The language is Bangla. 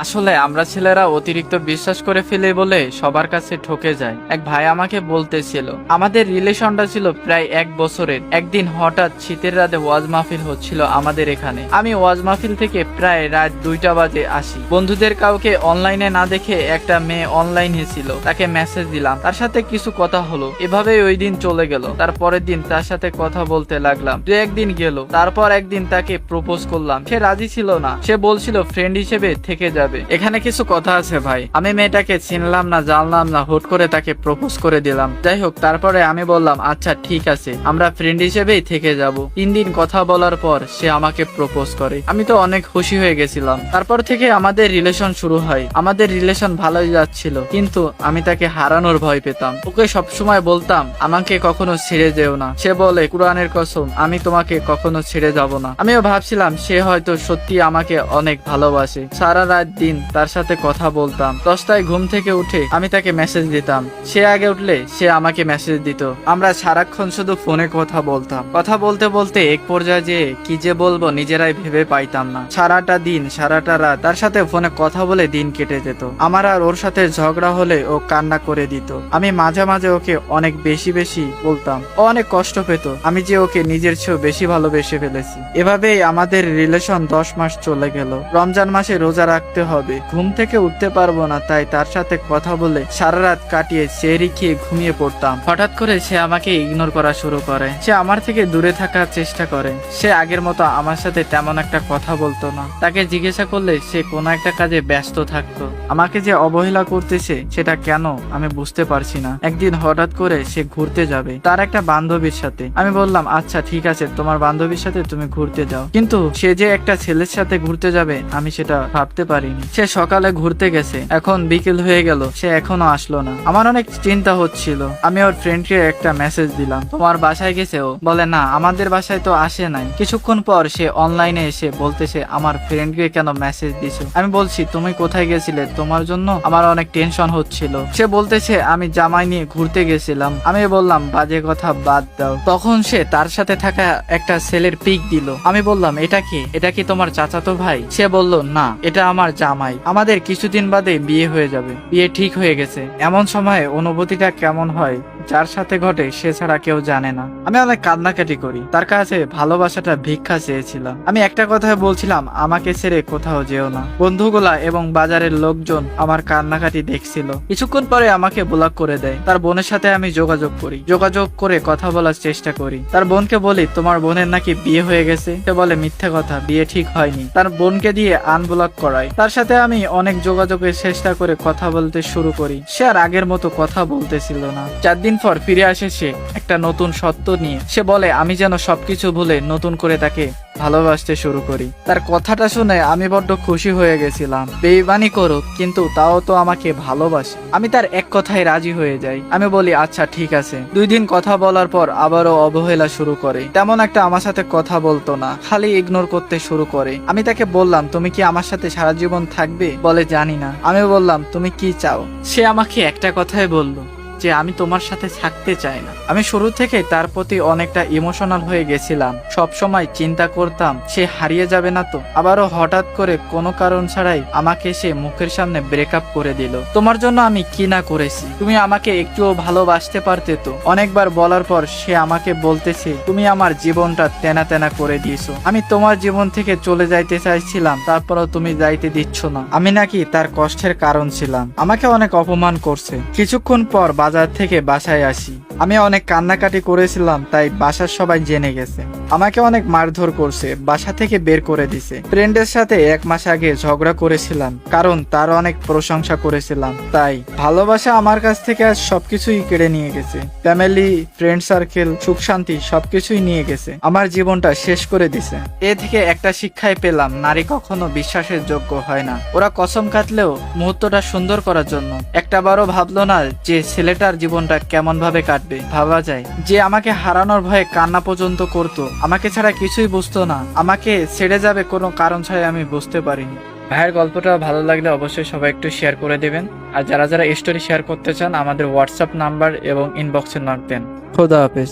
আসলে আমরা ছেলেরা অতিরিক্ত বিশ্বাস করে ফেলে বলে সবার কাছে ঠকে যায়। এক ভাই আমাকে বলতেছিল আমাদের রিলেশনটা ছিল প্রায় 1 বছরের। একদিন হঠাৎ শীতের রাতে ওয়াজ মাহফিল হচ্ছিল আমাদের এখানে। আমি ওয়াজ মাহফিল থেকে প্রায় রাত 2টা বাজে আসি। বন্ধুদের কাউকে অনলাইনে না দেখে একটা মেয়ে অনলাইনে ছিল, তাকে মেসেজ দিলাম, তার সাথে কিছু কথা হলো। এভাবেই ওই দিন চলে গেল। তারপরের দিন তার সাথে কথা বলতে লাগলাম। 2-1 দিন গেল। তারপর একদিন তাকে প্রপোজ করলাম। সে রাজি ছিল না। সে বলছিল ফ্রেন্ড হিসেবে থেকে যাবে। এখানে কিছু কথা আছে ভাই। আমি মেয়েটাকে চিনলাম না, জানলাম না, হুট করে তাকে প্রপোজ করে দিলাম। যাই হোক, তারপরে আমি বললাম আচ্ছা ঠিক আছে, আমরা ফ্রেন্ড হিসেবেই থেকে যাব। 3 দিন কথা বলার পর সে আমাকে প্রপোজ করে। আমি তো অনেক খুশি হয়ে গেছিলাম। তারপর থেকে আমাদের রিলেশন শুরু হয়। আমাদের রিলেশন ভালোই যাচ্ছিল, কিন্তু আমি তাকে হারানোর ভয় পেতাম। ওকে সবসময় বলতাম আমাকে কখনো ছেড়ে যেও না। সে বলে কুরআনের কসম আমি তোমাকে কখনো ছেড়ে যাব না। আমিও ভাবছিলাম সে হয়তো সত্যি আমাকে অনেক ভালোবাসে। সারা রাত দিন তার সাথে কথা বলতাম। 10টায় ঘুম থেকে উঠে আমি তাকে মেসেজ দিতাম। সে আগে উঠলে সে আমাকে মেসেজ দিত। আমরা সারাক্ষণ শুধু ফোনে কথা বলতাম। কথা বলতে বলতে এক পর্যায়ে যে কি যে বলবো নিজেরাই ভেবে পাইতাম না। সারাটা দিন সারাটা রাত তার সাথে ফোনে কথা বলে দিন কেটে যেত। আমার আর ওর সাথে ঝগড়া হলে ও কান্না করে দিত। আমি মাঝে মাঝে ওকে অনেক বেশি বেশি বলতাম। ও অনেক কষ্ট পেত। আমি যে ওকে নিজের চেয়েও বেশি ভালোবেসে ফেলেছি। এভাবেই আমাদের রিলেশন 10 মাস চলে গেল। রমজান মাসে রোজা রাখতে হবে, ঘুম থেকে উঠতে পারবো না, তাই তার সাথে কথা বলে সারা রাত কাটিয়ে সেহরি খেয়ে ঘুমিয়ে পড়তাম। হঠাৎ করে সে আমাকে ইগনোর করা শুরু করে। সে আমার থেকে দূরে থাকার চেষ্টা করে। সে আগের মতো আমার সাথে তেমন একটা কথা বলতো না। তাকে জিজ্ঞাসা করলে সে কোনো একটা কাজে ব্যস্ত থাকতো। আমাকে যে অবহেলা করতেছে সেটা কেন আমি বুঝতে পারছি না। একদিন হঠাৎ করে সে ঘুরতে যাবে তার একটা বান্ধবীর সাথে। আমি বললাম আচ্ছা ঠিক আছে, তোমার বান্ধবীর সাথে তুমি ঘুরতে যাও। কিন্তু সে যে একটা ছেলের সাথে ঘুরতে যাবে আমি সেটা ভাবতে পারিনি। সে সকালে ঘুরতে গেছে, এখন বিকেল হয়ে গেল, সে এখনো আসলো না। আমার অনেক চিন্তা হচ্ছিল। আমি ওর ফ্রেন্ডকে একটা মেসেজ দিলাম, তোমার বাসায় গেছে? ও বলে না, আমাদের বাসায় তো আসে নাই। কিছুক্ষণ পর সে অনলাইনে এসে বলতেছে আমার ফ্রেন্ডকে কেন মেসেজ দিছো? আমি বলছি তুমি কোথায় গেছিলে, তোমার জন্য আমার অনেক টেনশন হচ্ছিল। সে বলতেছে আমি জামাই নিয়ে ঘুরতে গেছিলাম। আমি বললাম বাজে কথা বাদ দাও। তখন সে তার সাথে থাকা একটা ছেলের পিক দিল। আমি বললাম এটা কি? এটা কি তোমার চাচাতো ভাই? সে বলল না, এটা আমার জামাই। আমাদের কিছুদিন বাদে বিয়ে হয়ে যাবে। বিয়ে ঠিক হয়ে গেছে। এমন সময় অনুভূতিটা কেমন হয় যার সাথে ঘটে সে ছাড়া কেউ জানে না। আমি অনেক কান্নাকাটি করি। তার কাছে ভালোবাসাটা ভিক্ষা চেয়েছিলাম। আমি একটা কথাই বলছিলাম আমাকে ছেড়ে কোথাও যেও না। বন্ধুগুলা এবং বাজারের লোকজন আমার কান্নাকাটি দেখছিল। কিছুক্ষণ পরে আমাকে ব্লক করে দেয়। তার বোনের সাথে আমি যোগাযোগ করি। যোগাযোগ করে কথা বলার চেষ্টা করি। তার বোনকে বলি তোমার বোনের নাকি বিয়ে হয়ে গেছে। সে বলে মিথ্যা কথা, বিয়ে ঠিক হয়নি। তার বোনকে দিয়ে আনব্লক করাই। তার সাথে আমি অনেক যোগাযোগের চেষ্টা করে কথা বলতে শুরু করি। সে আর আগের মতো কথা বলতেছিল না। 4 দিন পর ফিরে আসে সে একটা নতুন সত্য নিয়ে। সে বলে আমি যেন সবকিছু ভুলে নতুন করে তাকে ভালোবাসতে শুরু করি। তার কথাটা শুনে আমি বড্ড খুশি হয়ে গেছিলাম। বেইমানি করুক, কিন্তু তাও তো আমাকে ভালোবাসে। আমি তার এক কথায় রাজি হয়ে যাই। আমি বলি আচ্ছা ঠিক আছে। 2 দিন কথা বলার পর আবারও অবহেলা শুরু করে। তেমন একটা আমার সাথে কথা বলতো না, খালি ইগনোর করতে শুরু করে। আমি তাকে বললাম তুমি কি আমার সাথে সারা জীবন থাকবে? বলে জানি না। আমি বললাম তুমি কি চাও? সে আমাকে একটা কথাই বলল যে আমি তোমার সাথে থাকতে চাই না। আমি শুরু থেকে তার প্রতি অনেকটা ইমোশনাল হয়ে গেছিলাম। সব সময় চিন্তা করতাম সে হারিয়ে যাবে না তো। আবারও হঠাৎ করে কোনো কারণ ছাড়াই আমাকে সে মুখের সামনে ব্রেকআপ করে দিল। তোমার জন্য আমি কি না করেছি, তুমি আমাকে একটুও ভালোবাসতে পারতে তো। অনেকবার বলার পর সে আমাকে বলতেছে তুমি আমার জীবনটা তেনা তেনা করে দিয়েছো। আমি তোমার জীবন থেকে চলে যাইতে চাইছিলাম, তারপরও তুমি যাইতে দিচ্ছ না। আমি নাকি তার কষ্টের কারণ ছিলাম। আমাকে অনেক অপমান করছে। কিছুক্ষণ পর বাজার থেকে বাসায় আসি। আমি অনেক কান্নাকাটি করেছিলাম, তাই বাসার সবাই জেনে গেছে। আমাকে অনেক মারধর করছে, বাসা থেকে বের করে দিছে। ফ্রেন্ডের সাথে 1 মাস আগে ঝগড়া করেছিলাম, কারণ তার অনেক প্রশংসা করেছিলাম। তাই ভালোবাসা আমার কাছ থেকে আজ সবকিছুই কেড়ে নিয়ে গেছে। ফ্যামিলি, ফ্রেন্ড সার্কেল, সুখ শান্তি সবকিছুই নিয়ে গেছে। আমার জীবনটা শেষ করে দিছে। এ থেকে একটা শিক্ষাই পেলাম, নারী কখনো বিশ্বাসের যোগ্য হয় না। ওরা কসম কাটলেও মুহূর্তটা সুন্দর করার জন্য একটাবারও ভাবলো না যে ছেলেটার জীবনটা কেমন ভাবে কাটবে। ভাবা যায় যে আমাকে হারানোর ভয়ে কান্না পর্যন্ত করতো। আমাকে ছাড়া কিছুই বুঝতো না। আমাকে ছেড়ে যাবে কোনো কারণ ছাড়াই আমি বুঝতে পারিনি। ভাইয়ের গল্পটা ভালো লাগলে অবশ্যই সবাই একটু শেয়ার করে দেবেন। আর যারা যারা স্টোরি শেয়ার করতে চান আমাদের হোয়াটসঅ্যাপ নাম্বার এবং ইনবক্সে নক দেন। খোদা হাফেজ।